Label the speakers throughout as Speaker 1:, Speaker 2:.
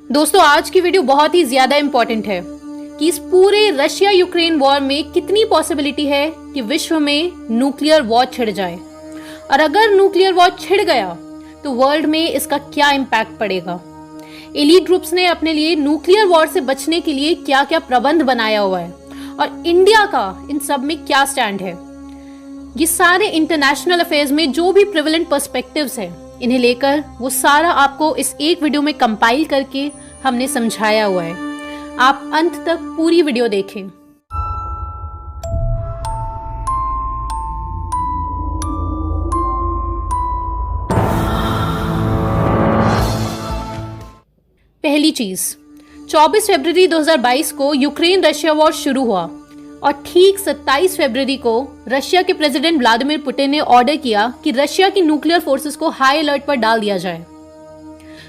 Speaker 1: दोस्तों आज की वीडियो बहुत ही ज्यादा इंपॉर्टेंट है कि इस पूरे रशिया यूक्रेन वॉर में कितनी पॉसिबिलिटी है कि विश्व में न्यूक्लियर वॉर छिड़ जाए, और अगर न्यूक्लियर वॉर छिड़ गया तो वर्ल्ड में इसका क्या इम्पैक्ट पड़ेगा। एलीट ग्रुप्स ने अपने लिए न्यूक्लियर वॉर से बचने के लिए क्या क्या प्रबंध बनाया हुआ है और इंडिया का इन सब में क्या स्टैंड है। ये सारे इंटरनेशनल अफेयर्स में जो भी प्रिवेलेंट पर्सपेक्टिव्स हैं, इन्हें लेकर वो सारा आपको इस एक वीडियो में कंपाइल करके हमने समझाया हुआ है। आप अंत तक पूरी वीडियो देखें। पहली चीज, 24 फरवरी 2022 को यूक्रेन रशिया वॉर शुरू हुआ और ठीक 27 फरवरी को रशिया के प्रेसिडेंट व्लादिमीर पुतिन ने ऑर्डर किया कि रशिया की न्यूक्लियर फोर्सेस को हाई अलर्ट पर डाल दिया जाए।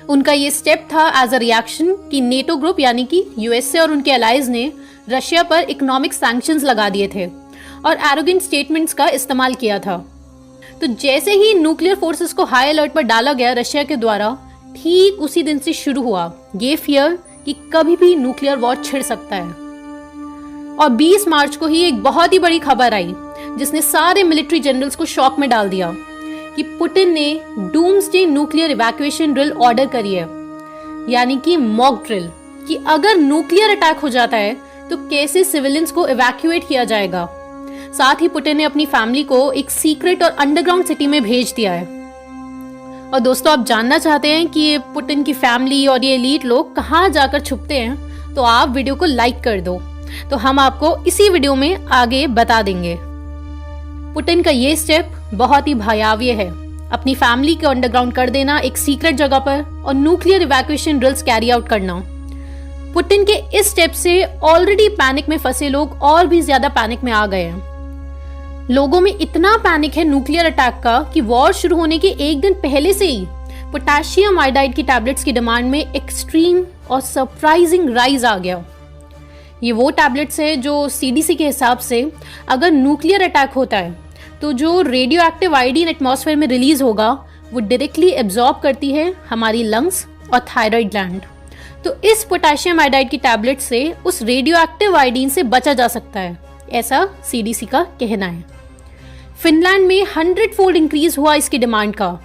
Speaker 1: उनका ये स्टेप था एज अ रिएक्शन कि नेटो ग्रुप यानी कि यूएसए और उनके अलाइज ने रशिया पर इकोनॉमिक सैंक्शंस लगा दिए थे और एरोगेंट स्टेटमेंट्स का इस्तेमाल किया था। तो जैसे ही न्यूक्लियर फोर्सेस को हाई अलर्ट पर डाला गया रशिया के द्वारा, ठीक उसी दिन से शुरू हुआ ये फियर कि कभी भी न्यूक्लियर वॉर छिड़ सकता है। और 20 मार्च को ही एक बहुत ही बड़ी खबर आई जिसने सारे मिलिट्री जनरल्स को शॉक में डाल दिया कि पुतिन ने doomsday nuclear evacuation drill order करी है, यानी कि मॉक ड्रिल, कि अगर न्यूक्लियर अटैक हो जाता है तो कैसे सिविलियंस को इवैक्यूएट किया जाएगा। साथ ही पुतिन ने अपनी फैमिली को एक सीक्रेट और अंडरग्राउंड सिटी में भेज दिया है। और दोस्तों, आप जानना चाहते हैं कि ये पुतिन की फैमिली और ये एलीट लोग कहाँ जाकर छुपते हैं, तो आप वीडियो को लाइक कर दो, तो हम आपको इसी वीडियो में आगे बता देंगे। पुतिन का ये स्टेप बहुत ही भयावह है, अपनी फैमिली को अंडरग्राउंड कर देना एक सीक्रेट जगह पर और nuclear evacuation drills carry out करना। पुतिन के इस स्टेप से ऑलरेडी पैनिक में फंसे लोग और भी ज्यादा पैनिक में आ गए हैं। लोगों में इतना पैनिक है न्यूक्लियर अटैक का कि वॉर शुरू होने के एक दिन पहले से ही पोटेशियम आयोडाइड की टैबलेट्स की डिमांड में एक्सट्रीम और सरप्राइजिंग राइज आ गया। ये वो टैबलेट्स है जो सीडीसी के हिसाब से अगर न्यूक्लियर अटैक होता है तो जो रेडियो एक्टिव आयोडीन एटमॉस्फेयर में रिलीज होगा वो डायरेक्टली एब्जॉर्ब करती है हमारी लंग्स और थायराइड ग्लैंड। तो इस पोटेशियम आयोडाइड की टैबलेट से उस रेडियो एक्टिव आयोडीन से बचा जा सकता है, ऐसा सीडीसी का कहना है। फिनलैंड में 100 फोल्ड इंक्रीज हुआ इसकी डिमांड का।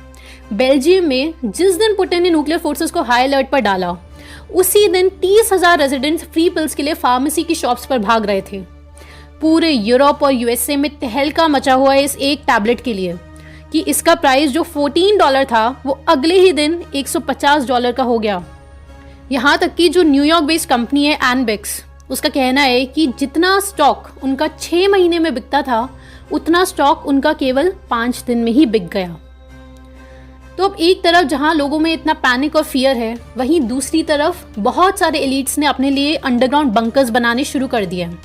Speaker 1: बेल्जियम में जिस दिन पुतिन ने न्यूक्लियर फोर्सेस को हाई अलर्ट पर डाला, उसी दिन 30,000 रेजिडेंट्स फ्री पिल्स के लिए फार्मेसी की शॉप्स पर भाग रहे थे। पूरे यूरोप और यूएसए में तहलका मचा हुआ है इस एक टैबलेट के लिए कि इसका प्राइस जो $14 था वो अगले ही दिन $150 का हो गया। यहाँ तक कि जो न्यूयॉर्क बेस्ड कंपनी है एनबेक्स, उसका कहना है कि जितना स्टॉक उनका 6 महीने में बिकता था उतना स्टॉक उनका केवल 5 दिन में ही बिक गया। तो अब एक तरफ जहां लोगों में इतना पैनिक और फियर है, वहीं दूसरी तरफ बहुत सारे एलिट्स ने अपने लिए अंडरग्राउंड बंकर्स बनाने शुरू कर दिए हैं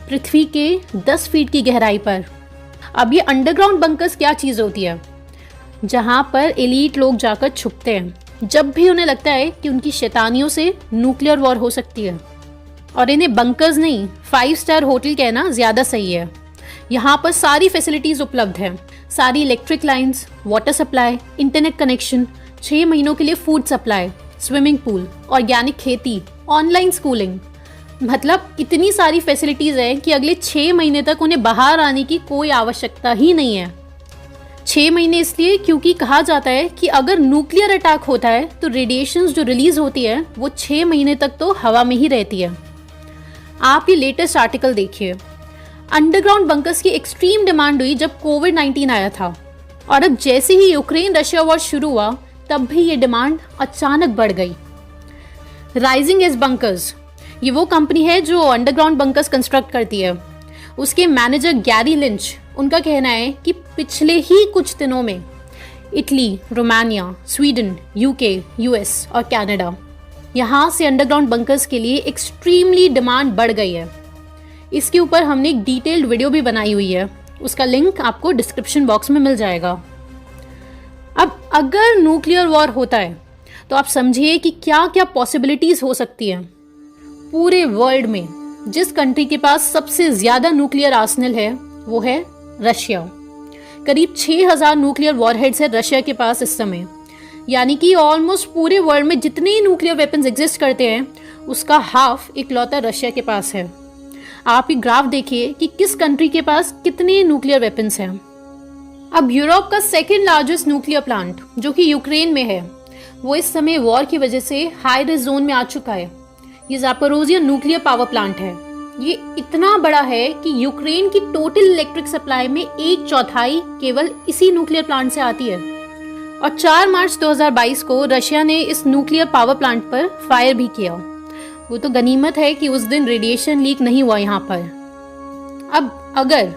Speaker 1: पृथ्वी के 10 फीट की गहराई पर। अब ये अंडरग्राउंड बंकर्स क्या चीज़ होती है? जहां पर एलीट लोग जाकर छुपते हैं जब भी उन्हें लगता है कि उनकी शैतानियों से न्यूक्लियर वॉर हो सकती है। और इन्हें बंकर्स नहीं, 5 स्टार होटल कहना ज़्यादा सही है। यहाँ पर सारी फैसिलिटीज उपलब्ध हैं, सारी electric lines, water supply, internet connection, 6 महीनों के लिए food supply, swimming pool, organic खेती, ऑनलाइन स्कूलिंग, मतलब इतनी सारी फैसिलिटीज हैं कि अगले 6 महीने तक उन्हें बाहर आने की कोई आवश्यकता ही नहीं है। 6 महीने इसलिए क्योंकि कहा जाता है कि अगर न्यूक्लियर अटैक होता है तो रेडिएशंस जो रिलीज होती है वो 6 महीने तक तो हवा में ही रहती है। आप ये लेटेस्ट आर्टिकल देखिए। अंडरग्राउंड बंकर्स की एक्सट्रीम डिमांड हुई जब कोविड-19 आया था, और अब जैसे ही यूक्रेन रशिया वॉर शुरू हुआ तब भी ये डिमांड अचानक बढ़ गई। राइजिंग एज बंकर्स, ये वो कंपनी है जो अंडरग्राउंड बंकर्स कंस्ट्रक्ट करती है। उसके मैनेजर गैरी लिंच, उनका कहना है कि पिछले ही कुछ दिनों में Italy, Romania, Sweden, UK, US और कनाडा, यहाँ से अंडरग्राउंड बंकर्स के लिए एक्सट्रीमली डिमांड बढ़ गई है। इसके ऊपर हमने एक डिटेल्ड वीडियो भी बनाई हुई है, उसका लिंक आपको डिस्क्रिप्शन बॉक्स में मिल जाएगा। अब अगर न्यूक्लियर वॉर होता है तो आप समझिए कि क्या क्या पॉसिबिलिटीज हो सकती हैं। पूरे वर्ल्ड में जिस कंट्री के पास सबसे ज्यादा न्यूक्लियर आर्सेनल है वो है रशिया। करीब 6,000 न्यूक्लियर वॉरहेड्स है रशिया के पास इस समय। यानी कि ऑलमोस्ट पूरे वर्ल्ड में जितने न्यूक्लियर वेपन्स एग्जिस्ट करते हैं उसका हाफ इकलौता रशिया के पास है। आप ये ग्राफ देखिए कि किस कंट्री के पास कितने न्यूक्लियर वेपन्स हैं। अब यूरोप का सेकेंड लार्जेस्ट न्यूक्लियर प्लांट जो कि यूक्रेन में है, वो इस समय वॉर की वजह से हाई रिस्क जोन में आ चुका है। ये ज़ैपोरोजिया न्यूक्लियर पावर प्लांट है। ये इतना बड़ा है कि यूक्रेन की टोटल इलेक्ट्रिक सप्लाई में 1/4 केवल इसी न्यूक्लियर प्लांट से आती है। और 4 मार्च 2022 को रशिया ने इस न्यूक्लियर पावर प्लांट पर फायर भी किया। वो तो गनीमत है कि उस दिन रेडिएशन लीक नहीं हुआ यहाँ पर। अब अगर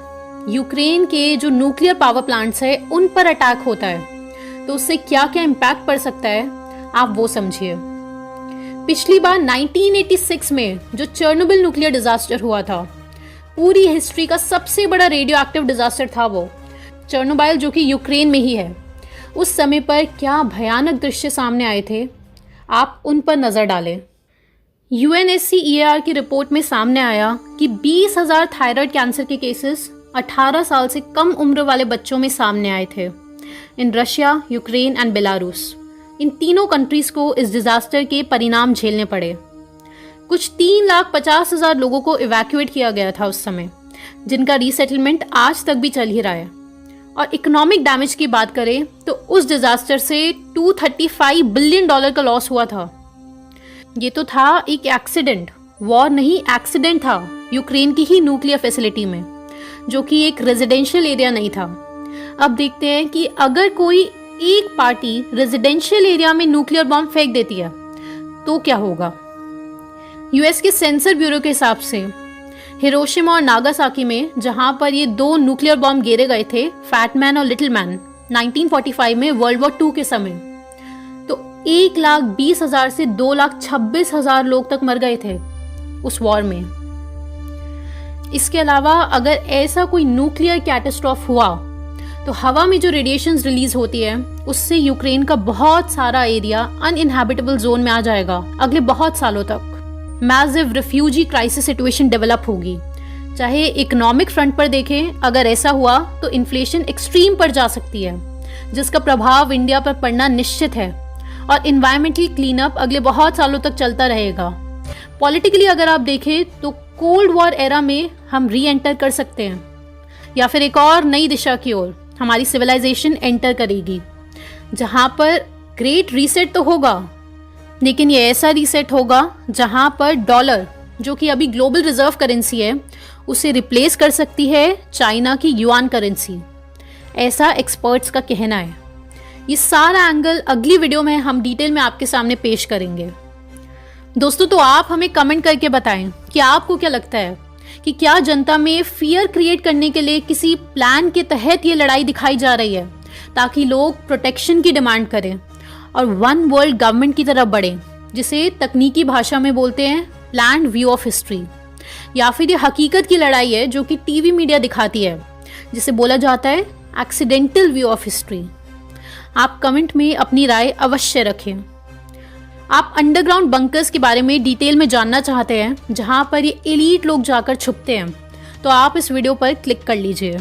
Speaker 1: यूक्रेन के जो न्यूक्लियर पावर प्लांट्स है उन पर अटैक होता है तो उससे क्या क्या इम्पैक्ट पड़ सकता है, आप वो समझिए। पिछली बार 1986 में जो चेर्नोबिल न्यूक्लियर डिजास्टर हुआ था, पूरी हिस्ट्री का सबसे बड़ा रेडियो एक्टिव डिजास्टर था वो चेर्नोबिल, जो कि यूक्रेन में ही है। उस समय पर क्या भयानक दृश्य सामने आए थे, आप उन पर नज़र डालें। UNSCEAR की रिपोर्ट में सामने आया कि 20,000 थायराइड कैंसर के केसेस 18 साल से कम उम्र वाले बच्चों में सामने आए थे in Russia, Ukraine and Belarus. इन तीनों कंट्रीज को इस डिजास्टर के परिणाम झेलने पड़े। कुछ 3,50,000 लोगों को इवैक्यूएट किया गया था उस समय, जिनका रीसेटलमेंट आज तक भी चल ही रहा है। और इकोनॉमिक डैमेज की बात करें तो उस डिजास्टर से $235 बिलियन का लॉस हुआ था। ये तो था एक एक्सीडेंट, वॉर नहीं एक्सीडेंट था यूक्रेन की ही न्यूक्लियर फैसिलिटी में, जो कि एक रेजिडेंशियल एरिया नहीं था। अब देखते हैं कि अगर कोई एक पार्टी रेजिडेंशियल एरिया में न्यूक्लियर बॉम्ब फेंक देती है तो क्या होगा। यूएस के सेंसर ब्यूरो के हिसाब से हिरोशिमा और नागासाकी में, जहां पर ये 2 न्यूक्लियर बॉम्ब गिरे गए थे, फैट मैन और लिटिल मैन, 1945 में वर्ल्ड वॉर 2 के समय, तो 1,20,000 से 2,26,000 लोग तक मर गए थे उस वॉर में। इसके अलावा अगर ऐसा कोई न्यूक्लियर कैटास्ट्रॉफ हुआ तो हवा में जो रेडिएशन रिलीज होती है उससे यूक्रेन का बहुत सारा एरिया अनइनहैबिटेबल जोन में आ जाएगा। अगले बहुत सालों तक massive refugee crisis situation develop होगी। चाहे इकोनॉमिक फ्रंट पर देखें, अगर ऐसा हुआ तो इन्फ्लेशन एक्सट्रीम पर जा सकती है, जिसका प्रभाव इंडिया पर पड़ना निश्चित है। और इन्वायरमेंटल क्लीन अप अगले बहुत सालों तक चलता रहेगा। पॉलिटिकली अगर आप देखें तो कोल्ड वॉर एरा में हम री एंटर कर सकते हैं, या फिर एक और नई दिशा की ओर हमारी सिविलाइजेशन एंटर करेगी, जहां पर ग्रेट रीसेट तो होगा, लेकिन ये ऐसा रीसेट होगा जहां पर डॉलर, जो कि अभी ग्लोबल रिजर्व करेंसी है, उसे रिप्लेस कर सकती है चाइना की युआन करेंसी। ऐसा एक्सपर्ट्स का कहना है। ये सारा एंगल अगली वीडियो में हम डिटेल में आपके सामने पेश करेंगे। दोस्तों, तो आप हमें कमेंट करके बताएं कि आपको क्या लगता है कि क्या जनता में फियर क्रिएट करने के लिए किसी प्लान के तहत ये लड़ाई दिखाई जा रही है, ताकि लोग प्रोटेक्शन की डिमांड करें और वन वर्ल्ड गवर्नमेंट की तरफ बढ़ें, जिसे तकनीकी भाषा में बोलते हैं प्लान्ड व्यू ऑफ हिस्ट्री। या फिर ये हकीकत की लड़ाई है जो कि टीवी मीडिया दिखाती है, जिसे बोला जाता है एक्सीडेंटल व्यू ऑफ हिस्ट्री। आप कमेंट में अपनी राय अवश्य रखें। आप अंडरग्राउंड बंकर्स के बारे में डिटेल में जानना चाहते हैं, जहां पर ये एलीट लोग जाकर छुपते हैं, तो आप इस वीडियो पर क्लिक कर लीजिए।